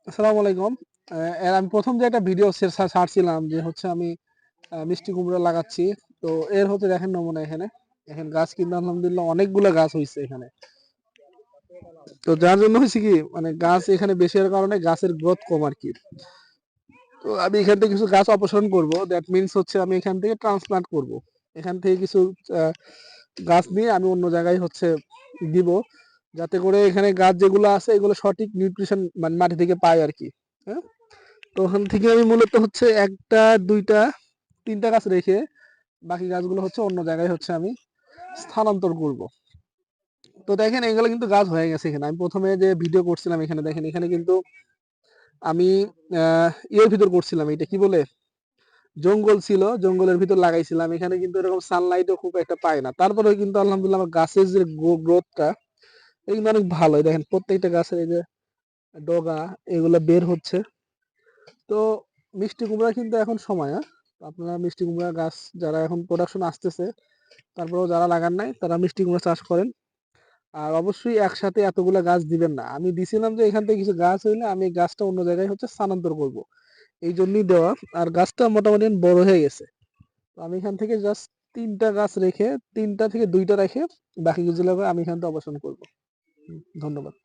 আসসালামু আলাইকুম। এর আমি প্রথম যে একটা ভিডিও ছাড়ছিলাম যে হচ্ছে আমি মিষ্টি কুমড়া লাগাচ্ছি। তো এর হচ্ছে দেখেন নমুনা এখানে। এখানে গাছ কিন্তু আলহামদুলিল্লাহ অনেকগুলা গাছ হইছে এখানে। তো যার জন্য হয়েছে কি মানে গাছ এখানে বেশি হওয়ার কারণে গাছের গ্রোথ কম আরকি। তো আমি এখান থেকে কিছু গাছ অপসারণ করব। দ্যাট মিনস হচ্ছে আমি এখান থেকে ট্রান্সপ্লান্ট করব। এখান থেকে কিছু আ গাছ নিয়ে আমি অন্য জায়গায় হচ্ছে দিব। যাতে করে এখানে গাছ যেগুলো আছে এগুলো সঠিক নিউট্রিশন মানে মাটি থেকে পায় আরকি। হ্যাঁ? তো ওখান থেকে আমি মূলত হচ্ছে ১ টা ২ টা ৩ টা গাছ রেখে বাকি গাছগুলো হচ্ছে অন্য জায়গায় হচ্ছে আমি স্থানান্তর করব। তো দেখেন এগুলো কিন্তু গাছ হয়ে গেছে এখানে। আমি ১ম এ যে ভিডিও করছিলাম এখানে দেখেন এখানে কিন্তু আমি আ ইয়ের ভিতর করছিলাম এটা কি বলে? জঙ্গল ছিল, জঙ্গলের ভিতর লাগাইছিলাম। এখানে কিন্তু এরকম সানলাইটও খুব একটা পায় না। তারপরেও কিন্তু আলহামদুলিল্লাহ আমার গাছের যে গ্রোথটা এটা কিন্তু অনেক ভালো। এই দেখেন প্রত্যেকটা গাছের এই যে ডগা এগুলা বের হচ্ছে। তো মিষ্টি কুমড়া কিন্তু এখন সময়, হ্যাঁ? তো আপনারা মিষ্টি কুমড়া গাছ যারা এখন প্রোডাকশন আসতেছে, তারপরেও যারা লাগান নাই তারা মিষ্টি কুমড়া চাষ করেন। আর অবশ্যই একসাথে এতগুলা গাছ দিবেন না। আমি দিছিলাম যে এখান থেকে কিছু গাছ হইলে আমি এই গাছটা অন্য জায়গায় হচ্ছে স্থানান্তর করব। এইজন্যই দেওয়া। আর গাছটা মোটামুটি বড় হয়ে গেছে। তো আমি এখান থেকে জাস্ট ৩ টা গাছ রেখে ৩ টা থেকে ২ টা রেখে বাকি গুলো আমি এখান থেকে অবসান করব। ধন্যবাদ।